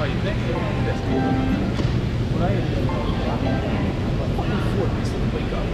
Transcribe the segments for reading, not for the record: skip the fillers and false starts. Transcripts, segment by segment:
how you think. That's cool. What I ended up doing, fucking Ford needs to wake up.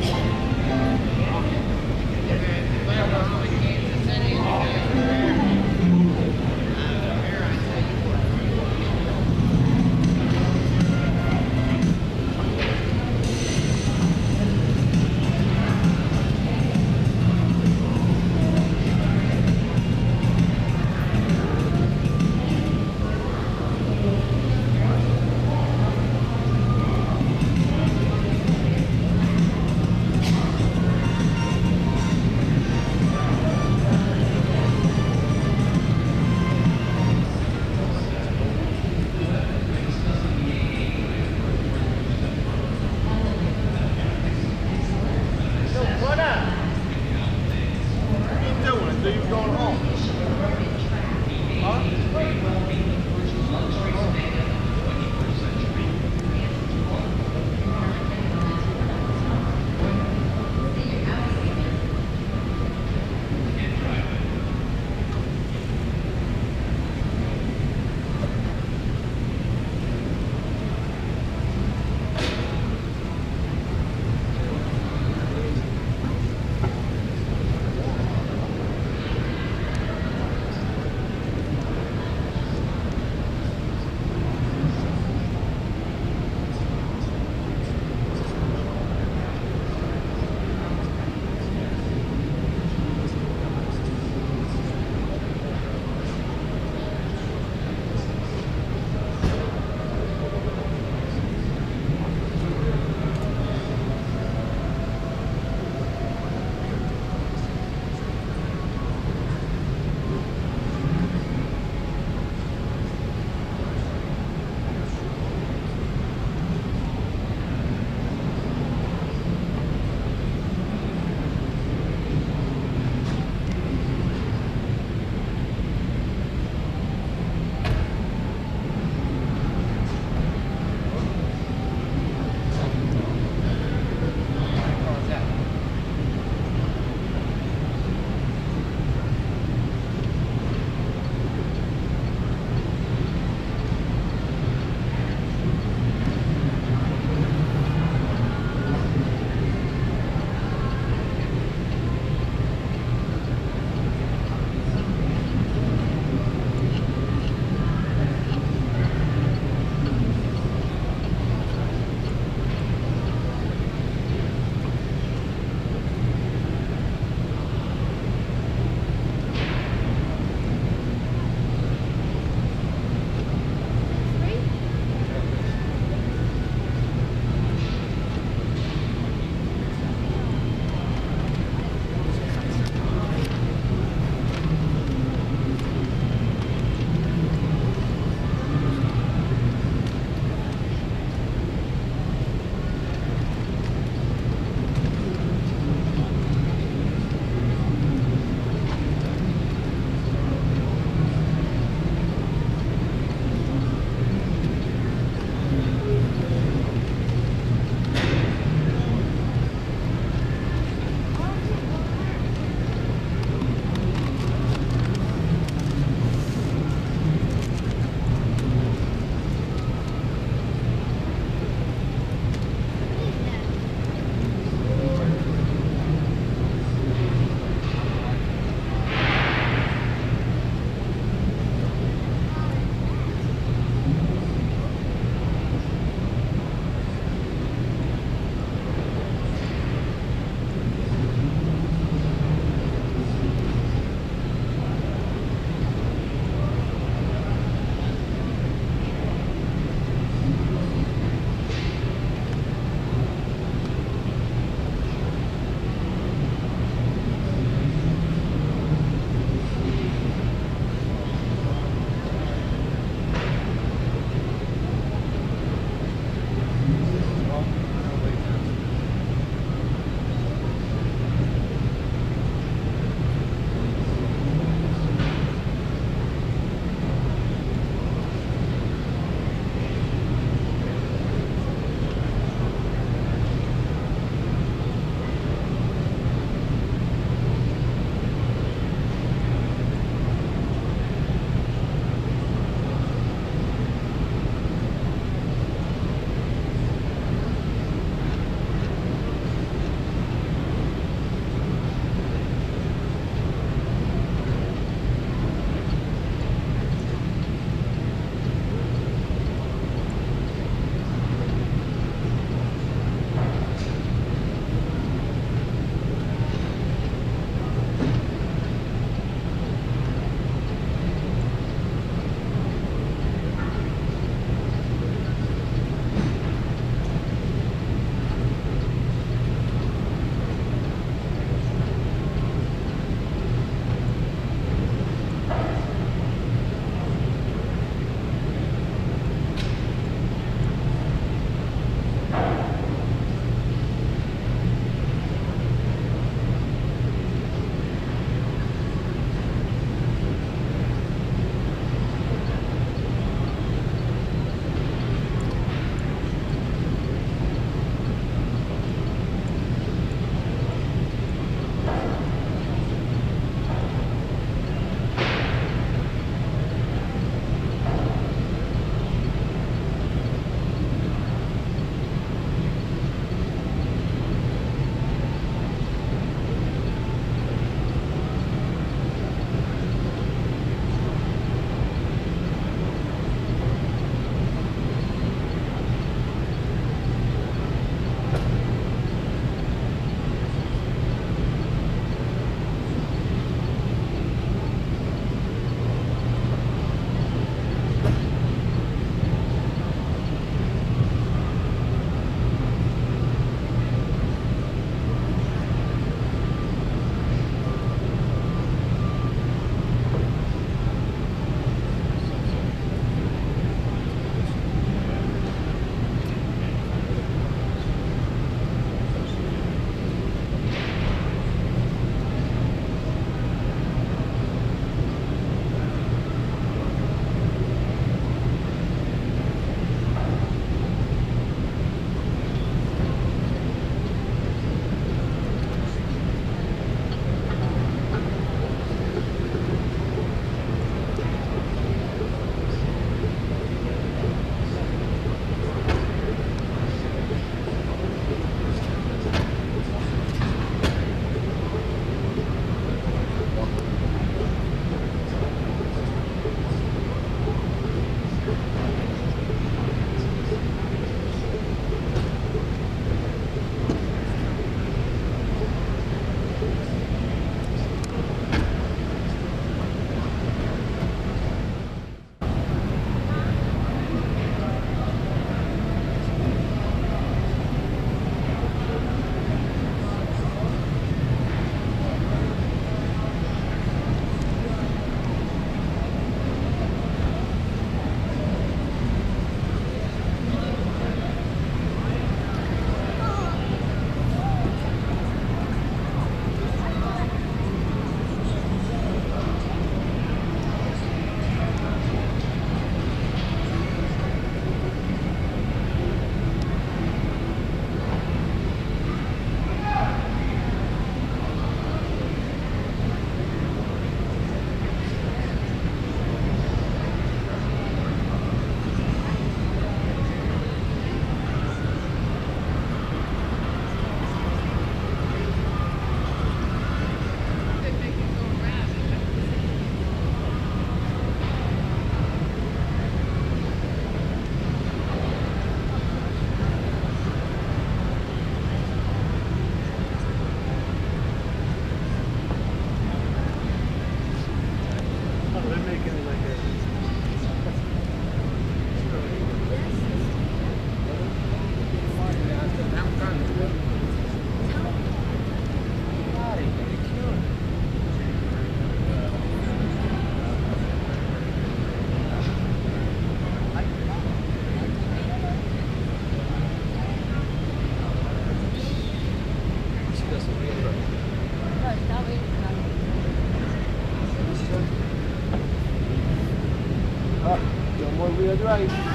right.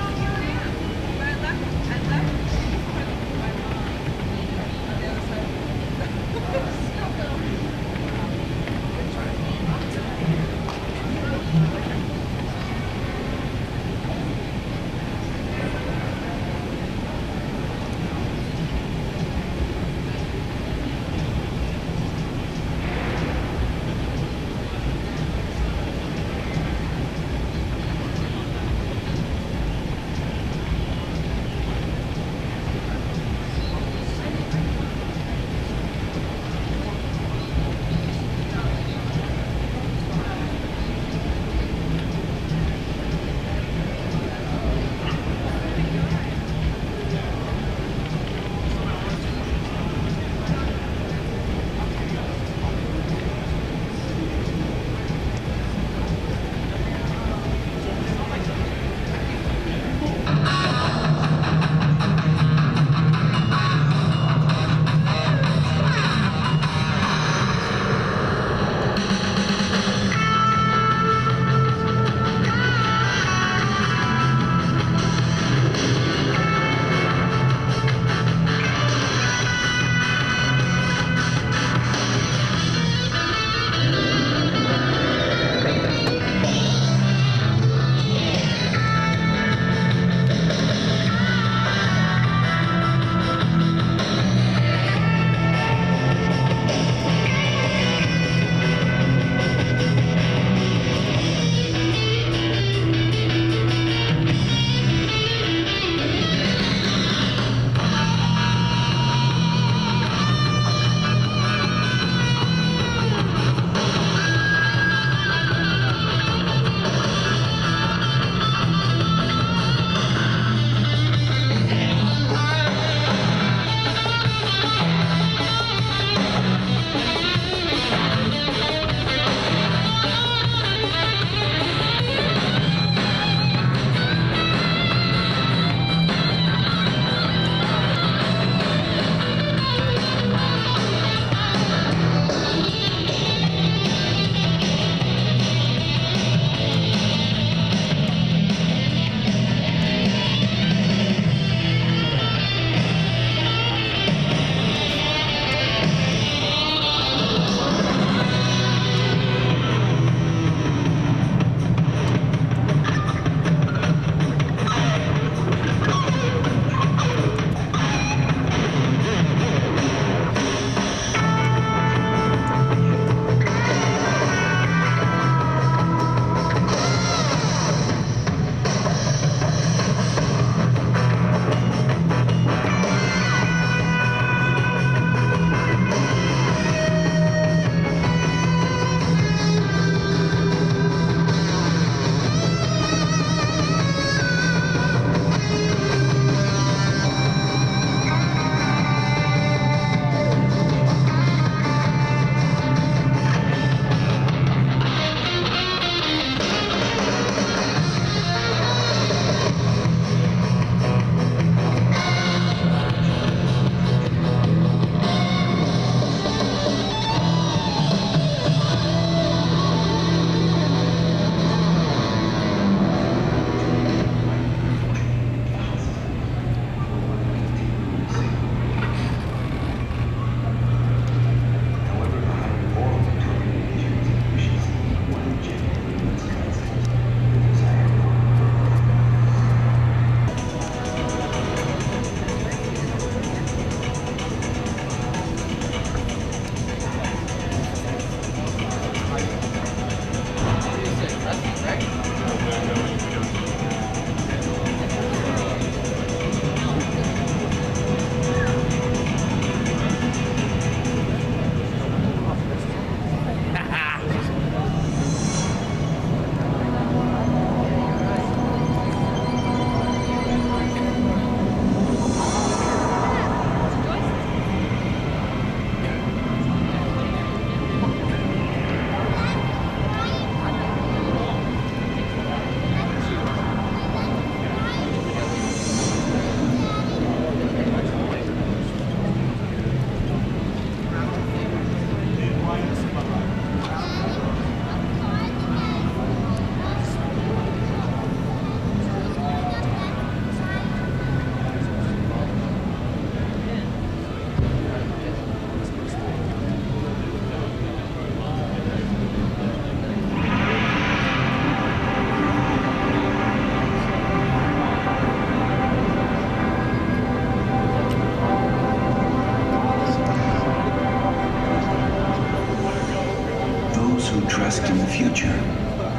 past and the future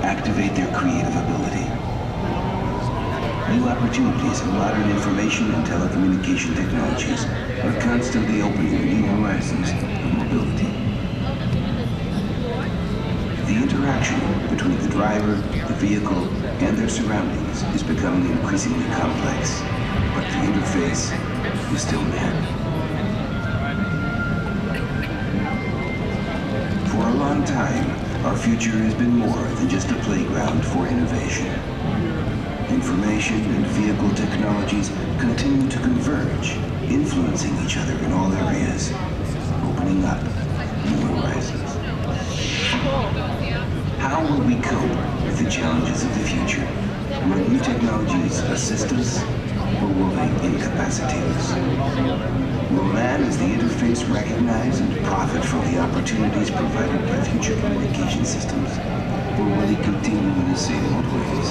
activate their creative ability. New opportunities in modern information and telecommunication technologies are constantly opening new horizons of mobility. The interaction between the driver, the vehicle, and their surroundings is becoming increasingly complex, but the interface is still man. For a long time, our future has been more than just a playground for innovation. Information and vehicle technologies continue to converge, influencing each other in all areas, opening up new horizons. How will we cope with the challenges of the future? Will new technologies assist us, or will they incapacitate us? Will man as the interface recognize and profit from the opportunities provided by future communication systems, or will he continue in the same old ways?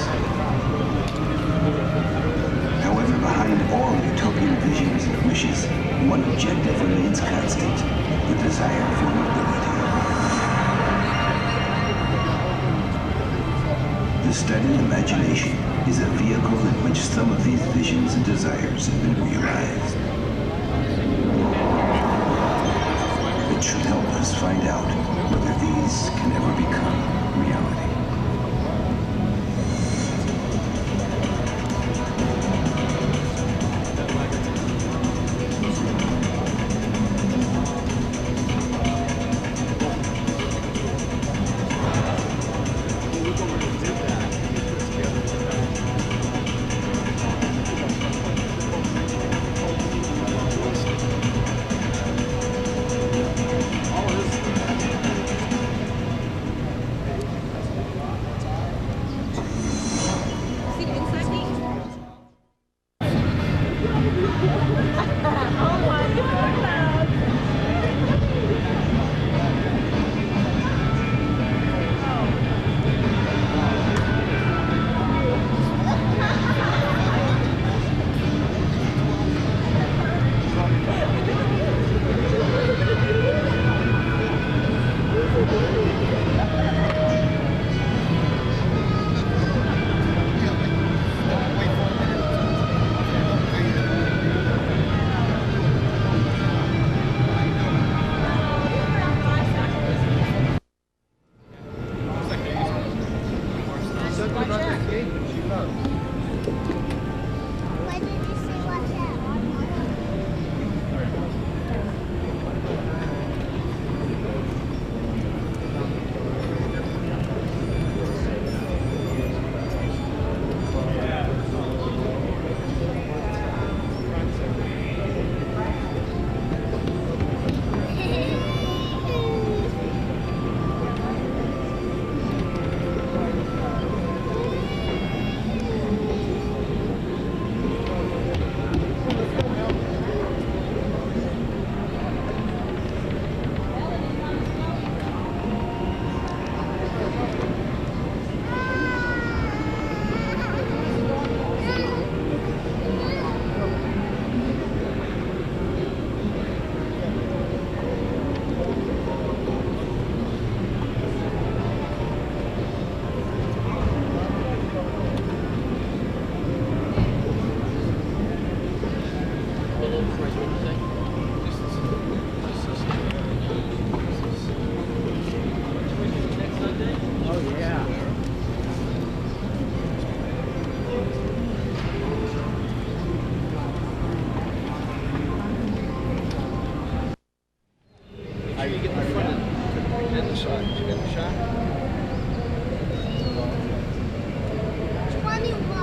However, behind all utopian visions and wishes, one objective remains constant: the desire for mobility. The study imagination is a vehicle in which some of these visions and desires have been realized. It should help us find out whether these can ever become reality. You get the front and the side. You get the shot? 21.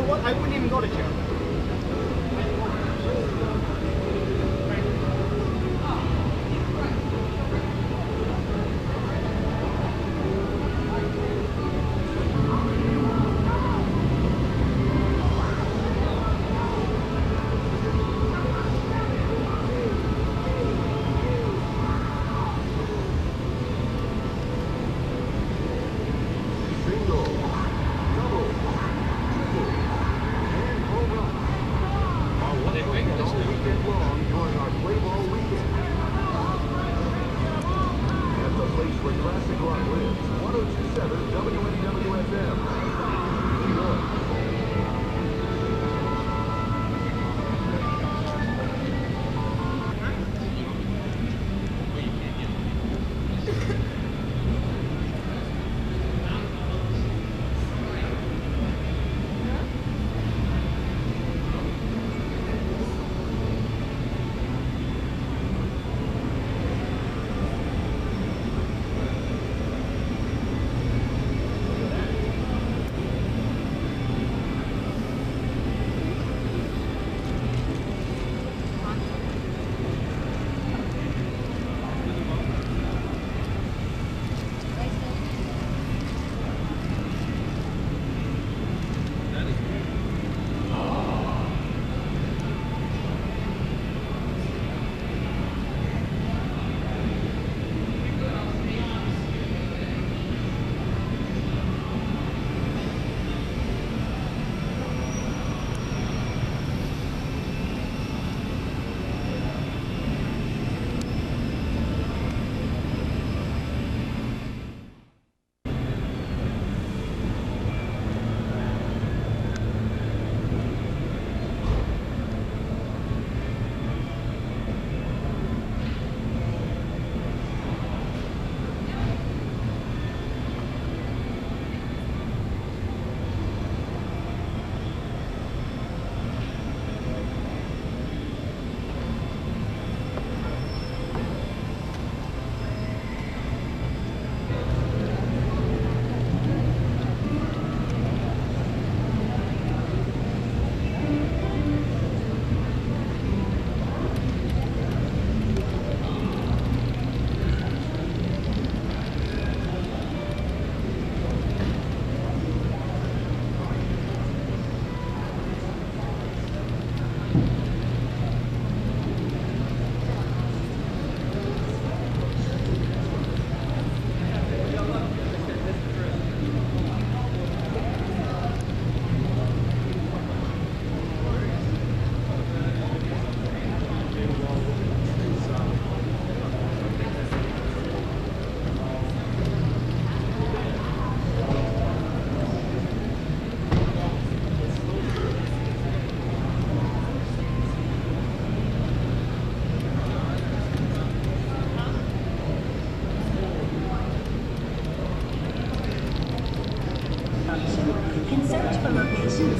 what? I wouldn't even go to jail.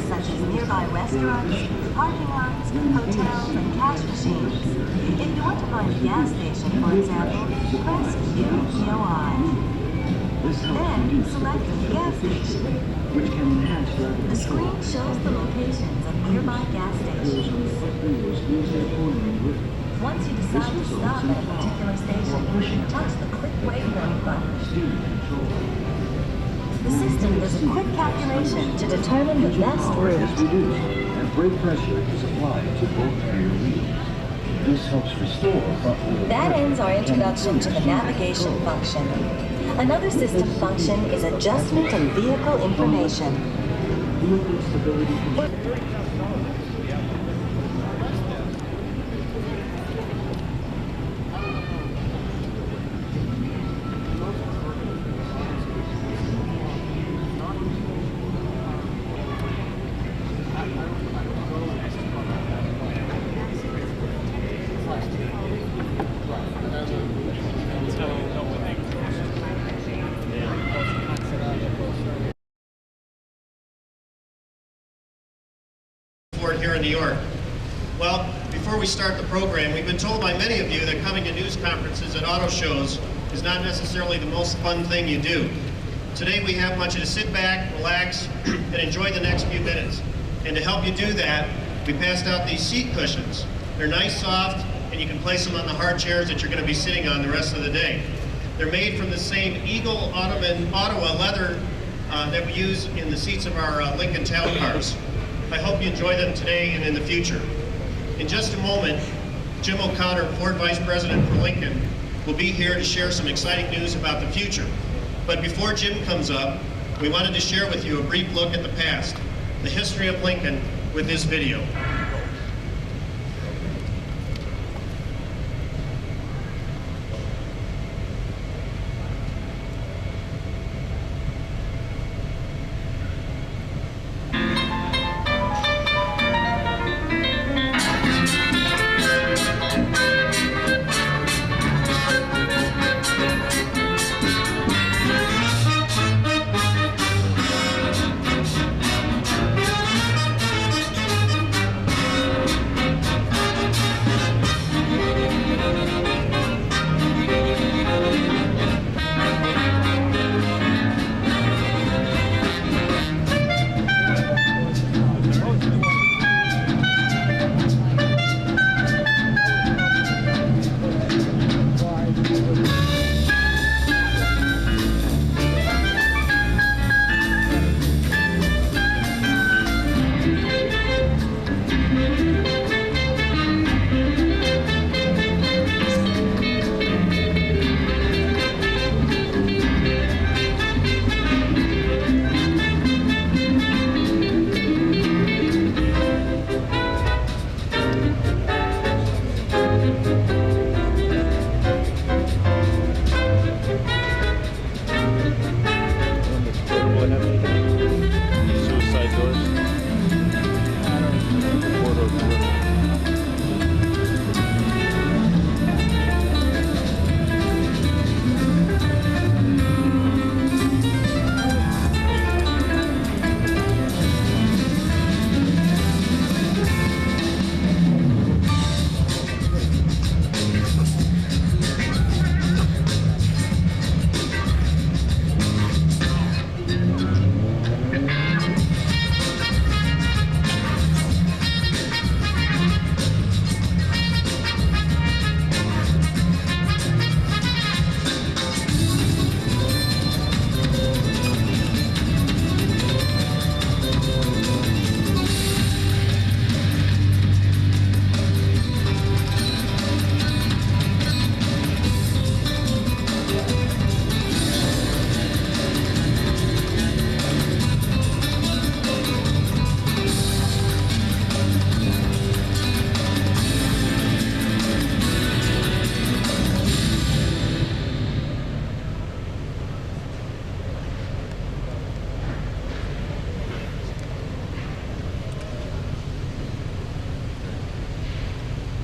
Such as nearby restaurants, parking lots, hotels, and cash machines. If you want to find a gas station, for example, press QPOI. Then select gas station. Which can enhance The screen shows the locations of nearby gas stations. Once you decide to stop at a particular station, touch the Click Waypoint button. The system does a quick calculation to determine the best route. Is reduced and brake pressure is applied to both rear wheels. This helps restore front wheel. That ends our introduction to the navigation function. Another system function is adjustment of vehicle information. Vehicle stability control. Here in New York. Well, before we start the program, we've been told by many of you that coming to news conferences and auto shows is not necessarily the most fun thing you do. Today we want you to sit back, relax, and enjoy the next few minutes. And to help you do that, we passed out these seat cushions. They're nice, soft, and you can place them on the hard chairs that you're going to be sitting on the rest of the day. They're made from the same Eagle Ottawa leather that we use in the seats of our Lincoln Town cars. I hope you enjoy them today and in the future. In just a moment, Jim O'Connor, Ford Vice President for Lincoln, will be here to share some exciting news about the future. But before Jim comes up, we wanted to share with you a brief look at the past, the history of Lincoln, with this video.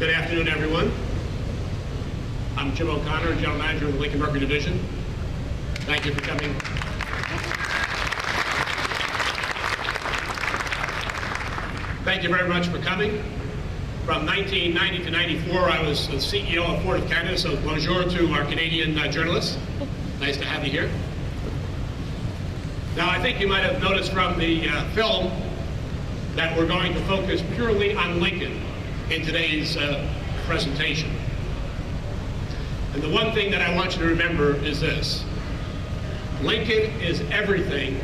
Good afternoon, everyone. I'm Jim O'Connor, General Manager of the Lincoln Mercury Division. Thank you for coming. Thank you very much for coming. From 1990 to 94, I was the CEO of Ford of Canada, so bonjour to our Canadian journalists. Nice to have you here. Now, I think you might have noticed from the film that we're going to focus purely on Lincoln in today's presentation. And the one thing that I want you to remember is this: Lincoln is everything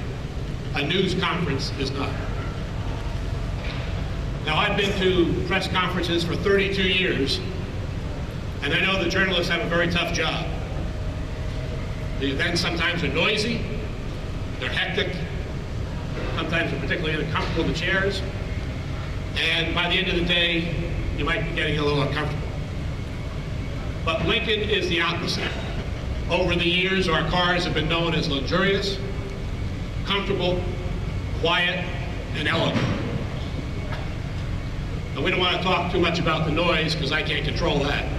a news conference is not. Now, I've been to press conferences for 32 years, and I know the journalists have a very tough job. The events sometimes are noisy, they're hectic, sometimes they're particularly uncomfortable in the chairs, and by the end of the day, you might be getting a little uncomfortable. But Lincoln is the opposite. Over the years, our cars have been known as luxurious, comfortable, quiet, and elegant. And we don't want to talk too much about the noise because I can't control that.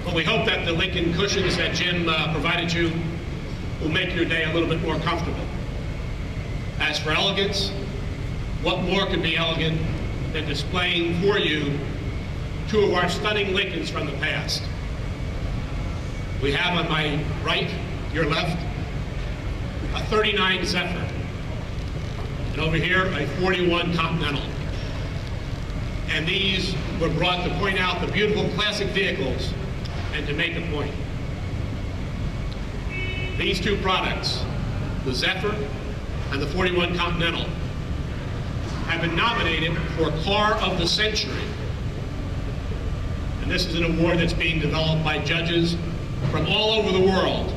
But we hope that the Lincoln cushions that Jim provided you will make your day a little bit more comfortable. As for elegance, what more could be elegant than displaying for you two of our stunning Lincolns from the past. We have on my right, your left, a 39 Zephyr. and over here, a 41 Continental. And these were brought to point out the beautiful classic vehicles and to make a point. These two products, the Zephyr and the 41 Continental, have been nominated for Car of the Century. And this is an award that's being developed by judges from all over the world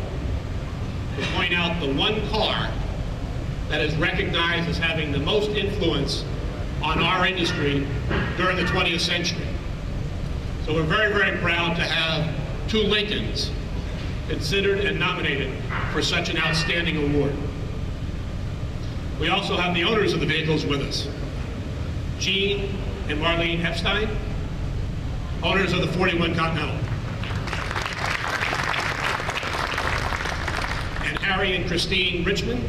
to point out the one car that is recognized as having the most influence on our industry during the 20th century. So we're very, very proud to have two Lincolns considered and nominated for such an outstanding award. We also have the owners of the vehicles with us. Gene and Marlene Epstein, owners of the 41 Continental. And Harry and Christine Richmond.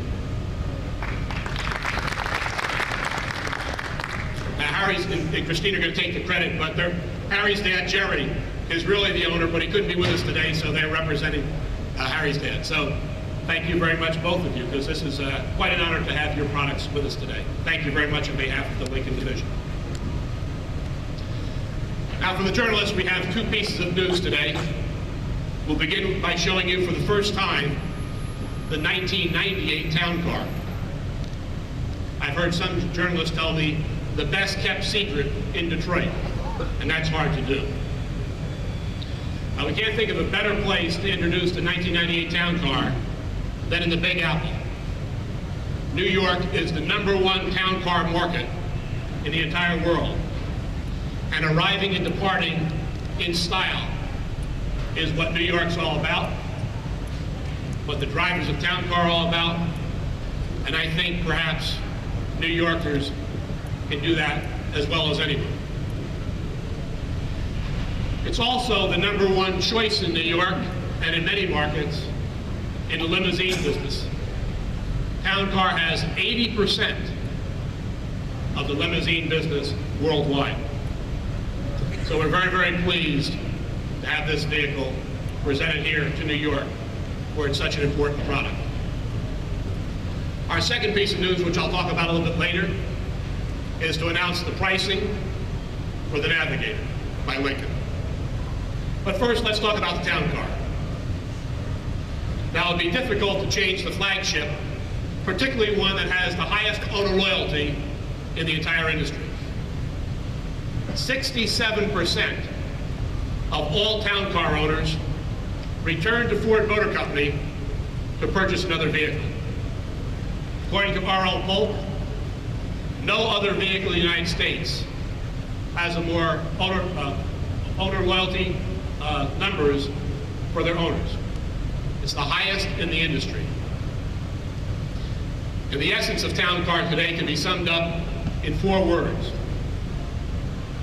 Harry and Christine are going to take the credit, but Harry's dad, Jerry, is really the owner, but he couldn't be with us today, so they're representing Harry's dad. So thank you very much, both of you, because this is quite an honor to have your products with us today. Thank you very much on behalf of the Lincoln Division. Now, for the journalists, we have two pieces of news today. We'll begin by showing you for the first time the 1998 Town Car. I've heard some journalists tell me the best kept secret in Detroit, and that's hard to do. We can't think of a better place to introduce the 1998 Town Car than in the Big Apple. New York is the #1 town car market in the entire world, and arriving and departing in style is what New York's all about, what the drivers of town car are all about, and I think perhaps New Yorkers can do that as well as anyone. It's also the #1 choice in New York and in many markets in the limousine business. Town Car has 80% of the limousine business worldwide. So we're very, very pleased to have this vehicle presented here to New York, where it's such an important product. Our second piece of news, which I'll talk about a little bit later, is to announce the pricing for the Navigator by Lincoln. But first, let's talk about the Town Car. Now, it'd be difficult to change the flagship, particularly one that has the highest owner loyalty in the entire industry. 67% of all Town Car owners return to Ford Motor Company to purchase another vehicle. According to our own poll, no other vehicle in the United States has a more owner loyalty numbers for their owners. It's the highest in the industry. And the essence of Town Car today can be summed up in 4 words: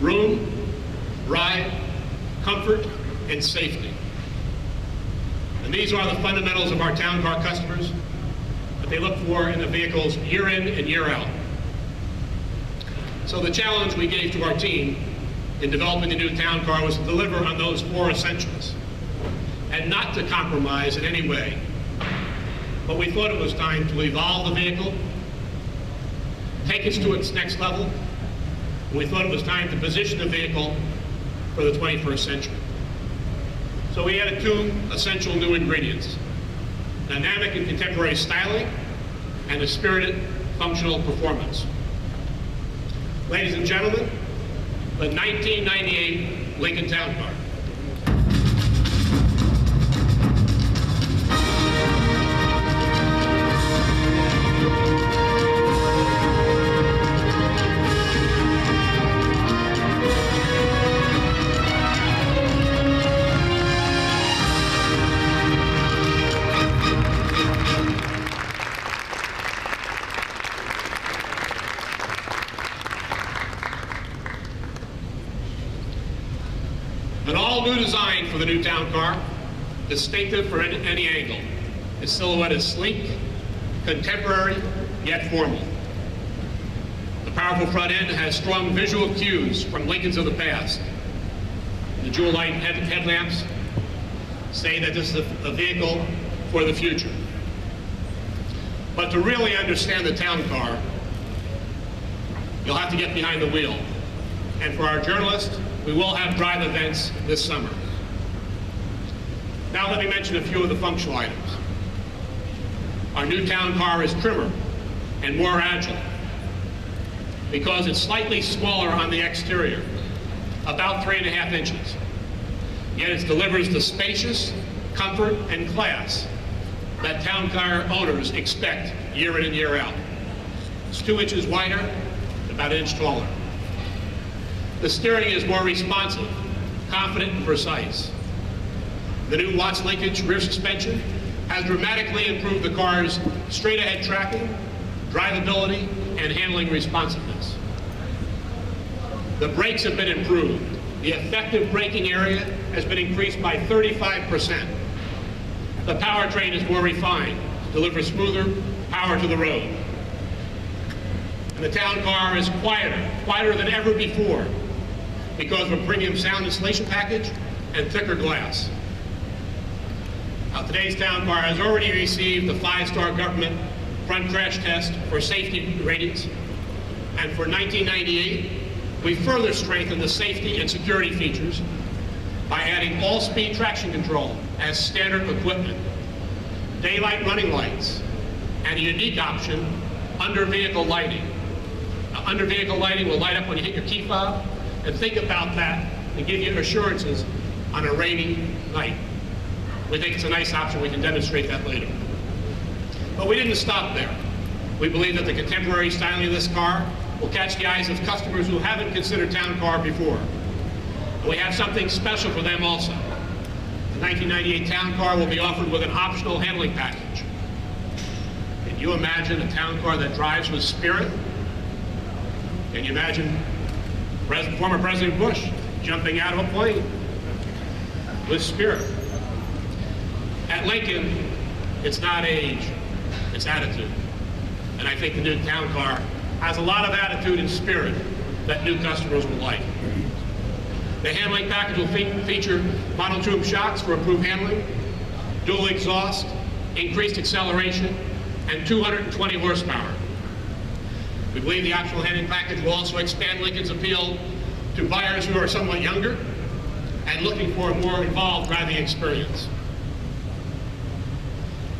room, ride, comfort, and safety. And these are the fundamentals of our Town Car customers that they look for in the vehicles year in and year out. So the challenge we gave to our team in developing the new Town Car was to deliver on those 4 essentials and not to compromise in any way. But we thought it was time to evolve the vehicle, take it to its next level, and we thought it was time to position the vehicle for the 21st century. So we added 2 essential new ingredients: dynamic and contemporary styling and a spirited functional performance. Ladies and gentlemen, the 1998 Lincoln Town Car. An all-new design for the new Town Car, distinctive for any angle. Its silhouette is sleek, contemporary, yet formal. The powerful front end has strong visual cues from Lincolns of the past. The jewel light headlamps say that this is a vehicle for the future. But to really understand the Town Car, you'll have to get behind the wheel. And for our journalists, we will have drive events this summer. Now let me mention a few of the functional items. Our new town car is trimmer and more agile because it's slightly smaller on the exterior, about 3.5 inches. Yet it delivers the spacious, comfort, and class that town car owners expect year in and year out. It's 2 inches wider, about 1 inch taller. The steering is more responsive, confident, and precise. The new Watts linkage rear suspension has dramatically improved the car's straight-ahead tracking, drivability, and handling responsiveness. The brakes have been improved. The effective braking area has been increased by 35%. The powertrain is more refined, delivers smoother power to the road. And the town car is quieter than ever before because of a premium sound insulation package and thicker glass. Now, today's town car has already received the 5-star government front crash test for safety ratings. And for 1998, we further strengthened the safety and security features by adding all-speed traction control as standard equipment, daylight running lights, and a unique option, under-vehicle lighting. Now, under-vehicle lighting will light up when you hit your key fob, and think about that and give you assurances on a rainy night. We think it's a nice option. We can demonstrate that later. But we didn't stop there. We believe that the contemporary styling of this car will catch the eyes of customers who haven't considered town car before. And we have something special for them also. The 1998 town car will be offered with an optional handling package. Can you imagine a town car that drives with spirit? Can you imagine former President Bush jumping out of a plane with spirit? At Lincoln, it's not age, it's attitude. And I think the new town car has a lot of attitude and spirit that new customers will like. The handling package will feature monotube shocks for improved handling, dual exhaust, increased acceleration, and 220 horsepower. We believe the optional handling package will also expand Lincoln's appeal to buyers who are somewhat younger and looking for a more involved driving experience.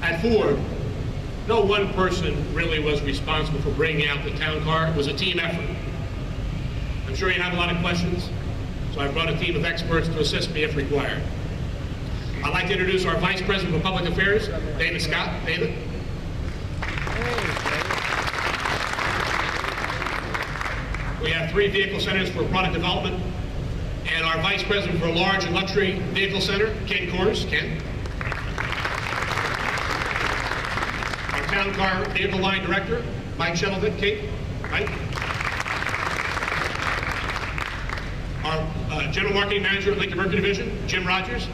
At Ford, no one person really was responsible for bringing out the town car. It was a team effort. I'm sure you have a lot of questions, so I've brought a team of experts to assist me if required. I'd like to introduce our Vice President of Public Affairs, David Scott. David. We have 3 vehicle centers for product development, and our Vice President for Large and Luxury Vehicle Center, Ken Kors. Ken. Town Car Vehicle Line Director, Mike Shettleton. Kate. Mike. Our General Marketing Manager at Lincoln Mercury Division, Jim Rogers.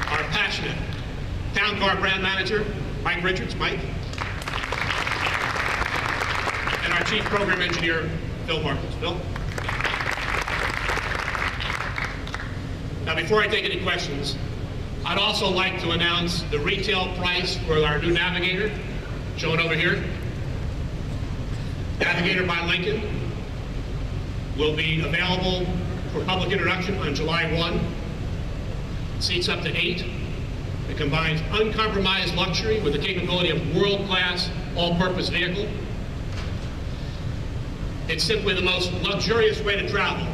Our passionate Town Car Brand Manager, Mike Richards. Mike. And our Chief Program Engineer, Phil Martins. Phil. Now, before I take any questions, I'd also like to announce the retail price for our new Navigator, shown over here. Navigator by Lincoln will be available for public introduction on July 1. It seats up to 8. It combines uncompromised luxury with the capability of world-class, all-purpose vehicle. It's simply the most luxurious way to travel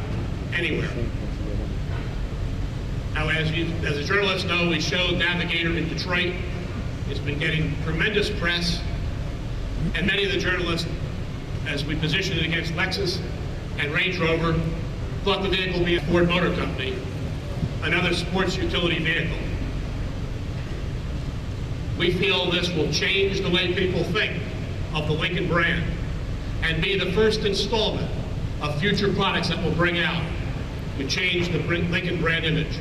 anywhere. Now, as a journalist know, we showed Navigator in Detroit. It's been getting tremendous press. And many of the journalists, as we positioned it against Lexus and Range Rover, thought the vehicle would be a Ford Motor Company, another sports utility vehicle. We feel this will change the way people think of the Lincoln brand and be the first installment of future products that will bring out to change the Lincoln brand image.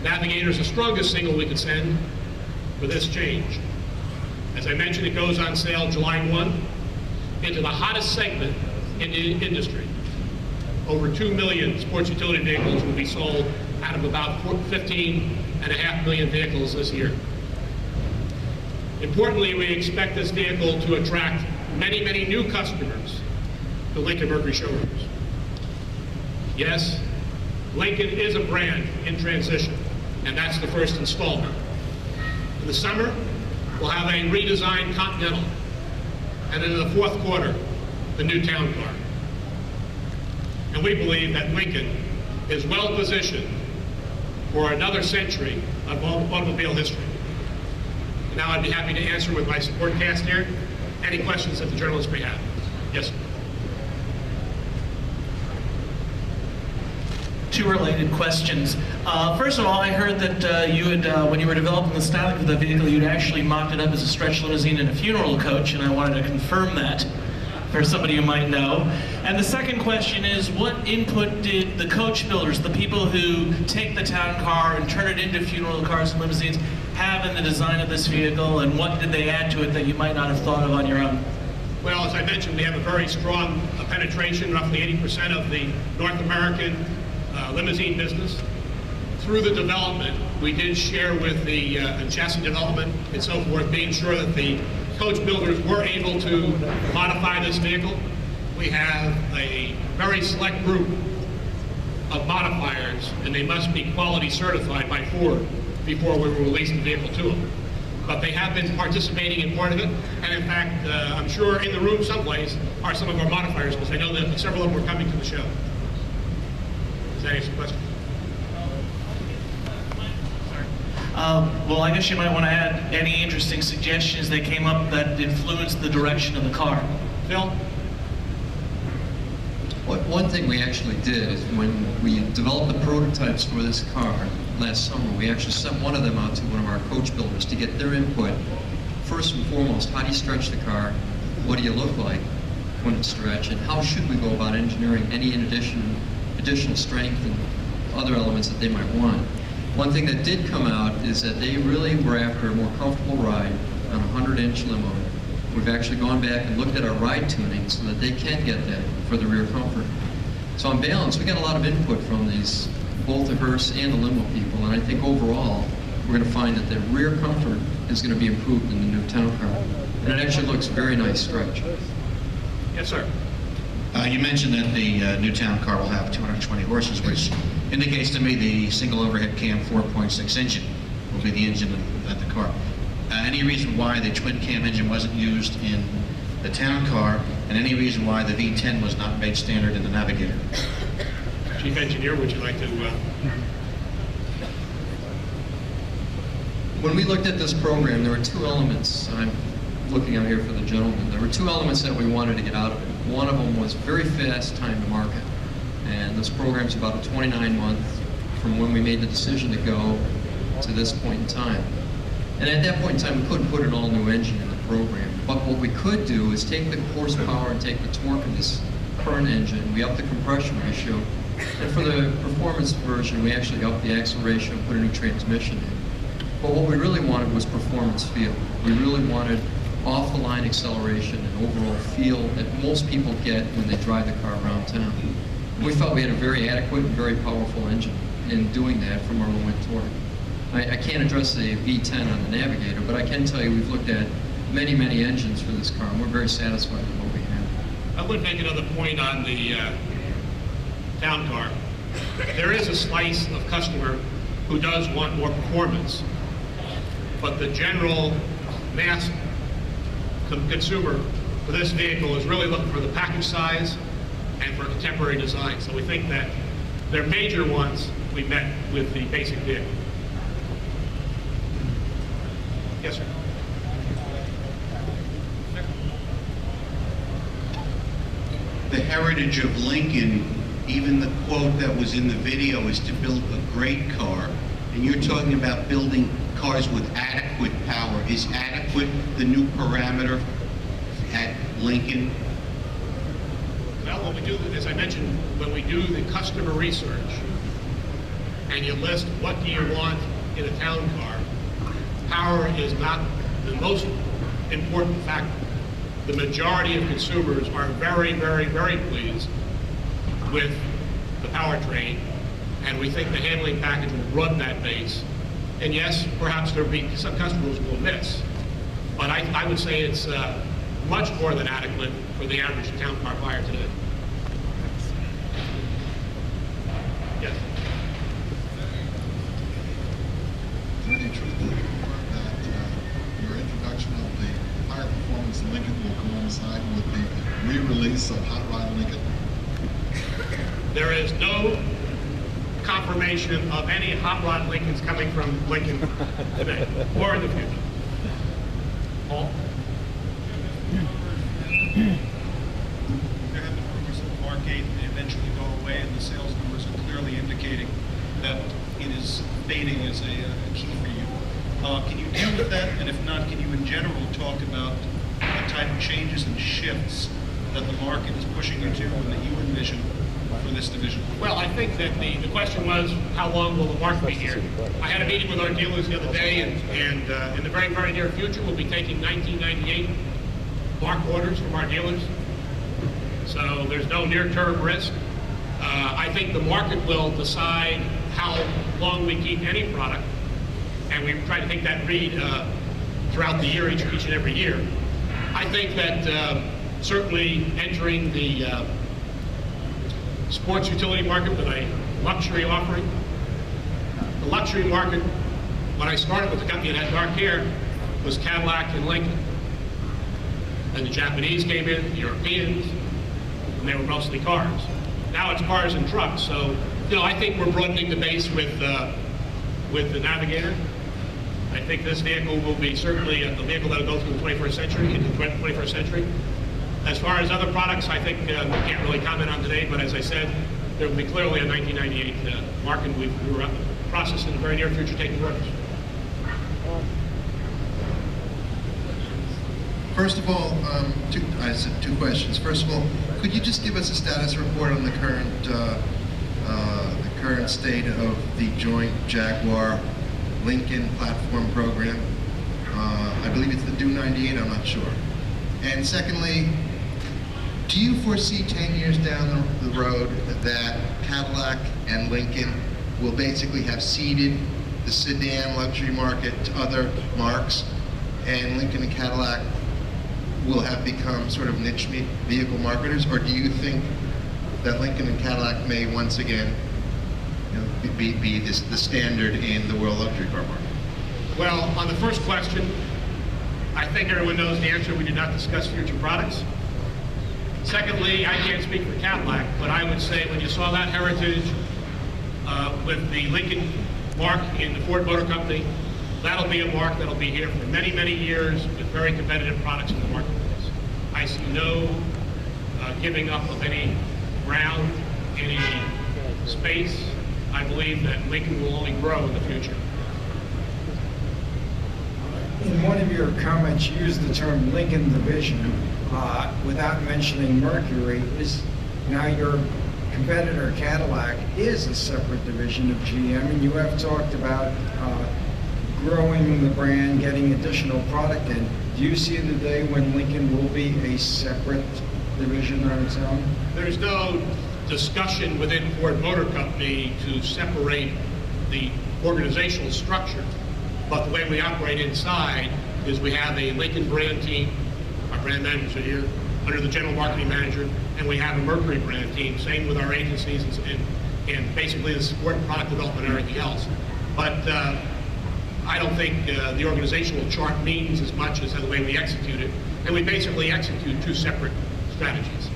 Navigator is the strongest signal we could send for this change. As I mentioned, it goes on sale July 1 into the hottest segment in the industry. Over 2 million sports utility vehicles will be sold out of about 15.5 million vehicles this year. Importantly, we expect this vehicle to attract many, many new customers to Lincoln Mercury showrooms. Yes, Lincoln is a brand in transition, and that's the first installment. In the summer, we'll have a redesigned Continental, and in the fourth quarter, the new Town Car. And we believe that Lincoln is well positioned for another century of automobile history. And now I'd be happy to answer with my support cast here any questions that the journalists may have. Yes, sir. Two related questions. First of all, I heard that you had, when you were developing the styling of the vehicle, you'd actually mocked it up as a stretch limousine and a funeral coach, and I wanted to confirm that for somebody who might know. And the second question is, what input did the coach builders, the people who take the town car and turn it into funeral cars and limousines, have in the design of this vehicle, and what did they add to it that you might not have thought of on your own? Well, as I mentioned, we have a very strong penetration, roughly 80% of the North American limousine business. Through the development, we did share with the chassis development and so forth, being sure that the coach builders were able to modify this vehicle. We have a very select group of modifiers, and they must be quality certified by Ford before we will release the vehicle to them. But they have been participating in part of it, and in fact, I'm sure in the room someplace are some of our modifiers, because I know that several of them were coming to the show. Does that answer the question? Well, I guess you might want to add any interesting suggestions that came up that influenced the direction of the car. Phil? One thing we actually did is when we developed the prototypes for this car last summer, we actually sent one of them out to one of our coach builders to get their input. First and foremost, how do you stretch the car? What do you look like when it's stretched? And how should we go about engineering any additional strength and other elements that they might want? One thing that did come out is that they really were after a more comfortable ride on a 100-inch limo. We've actually gone back and looked at our ride tuning so that they can get that for the rear comfort. So on balance, we got a lot of input from these, both the hearse and the limo people, and I think overall, we're going to find that the rear comfort is going to be improved in the new town car. And it actually looks very nice stretch. Yes, sir. You mentioned that the new town car will have 220 horses, which indicates to me the single overhead cam 4.6 engine will be the engine of the car. Any reason why the twin cam engine wasn't used in the town car, and any reason why the V10 was not made standard in the Navigator? Chief Engineer, would you like to? When we looked at this program, there were two elements, and I'm looking out here for the gentleman. There were two elements that we wanted to get out of it. One of them was very fast time to market. And this program's about a 29-month from when we made the decision to go to this point in time. And at that point in time, we couldn't put an all-new engine in the program. But what we could do is take the horsepower and take the torque of this current engine. We upped the compression ratio. And for the performance version, we actually upped the acceleration and put a new transmission in. But what we really wanted was performance feel. We really wanted off-the-line acceleration and overall feel that most people get when they drive the car around town. And we felt we had a very adequate and very powerful engine in doing that from our low-end torque. I can't address the V10 on the Navigator, but I can tell you we've looked at many, many engines for this car, and we're very satisfied with what we have. I would make another point on the town car. There is a slice of customer who does want more performance, but the general mass consumer for this vehicle is really looking for the package size and for contemporary design. So we think that their major ones we met with the basic vehicle. Yes, sir. The heritage of Lincoln, even the quote that was in the video, is to build a great car. And you're talking about building cars with adequate power. Is adequate the new parameter at Lincoln? Well, when we do, as I mentioned, when we do the customer research and you list what do you want in a town car, power is not the most important factor. The majority of consumers are very, very, very pleased with the powertrain, and we think the handling package will run that base. And yes, perhaps there will be some customers will miss, But I would say it's much more than adequate for the average town car buyer today. Yes. Is there any truth to the report that your introduction of the higher performance Lincoln will coincide with the re-release of Hot Rod Lincoln? There is no confirmation of any Hot Rod Lincolns coming from Lincoln today or in the future. Paul? There have been rumors that Markgate may eventually go away, and the sales numbers are clearly indicating that it is fading as a key for you. Can you deal with that? And if not, can you in general talk about the type of changes and shifts that the market is pushing you to and that you envision for this division? Well, I think that the question was, how long will the market be here? I had a meeting with our dealers the other day, and in the very, very near future, we'll be taking 1998 mark orders from our dealers. So there's no near-term risk. I think the market will decide how long we keep any product, and we try to take that read throughout the year, each and every year. I think that certainly entering the sports utility market with a luxury offering. The luxury market, when I started with the company that had dark hair, was Cadillac and Lincoln. Then the Japanese came in, the Europeans, and they were mostly cars. Now it's cars and trucks. So, you know, I think we're broadening the base with the Navigator. I think this vehicle will be certainly a vehicle that will go through the 21st century, into the 21st century. As far as other products, I think we can't really comment on today, but as I said, there will be clearly a 1998 market. We're in the process in the very near future taking orders. First of all, two questions. First of all, could you just give us a status report on the current state of the joint Jaguar Lincoln platform program? I believe it's the Do 98, I'm not sure. And secondly, do you foresee 10 years down the road that Cadillac and Lincoln will basically have ceded the sedan luxury market to other marques, and Lincoln and Cadillac will have become sort of niche vehicle marketers? Or do you think that Lincoln and Cadillac may once again, you know, be the standard in the world luxury car market? Well, on the first question, I think everyone knows the answer. We did not discuss future products. Secondly, I can't speak for Cadillac, but I would say when you saw that heritage with the Lincoln mark in the Ford Motor Company, that'll be a mark that'll be here for many, many years with very competitive products in the marketplace. I see no giving up of any ground, any space. I believe that Lincoln will only grow in the future. In one of your comments, you used the term Lincoln Division without mentioning Mercury. Is now your competitor Cadillac is a separate division of GM, and you have talked about growing the brand, getting additional product in. Do you see the day when Lincoln will be a separate division on its own? There's no discussion within Ford Motor Company to separate the organizational structure. But the way we operate inside is we have a Lincoln brand team, our brand managers are here, under the general marketing manager, and we have a Mercury brand team, same with our agencies and basically the support and product development and everything else. But I don't think the organizational chart means as much as the way we execute it, and we basically execute two separate strategies.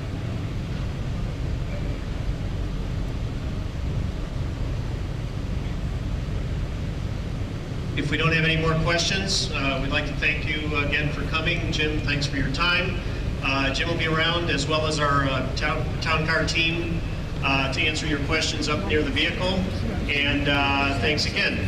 If we don't have any more questions, we'd like to thank you again for coming. Jim, thanks for your time. Jim will be around, as well as our town car team, to answer your questions up near the vehicle. And thanks again.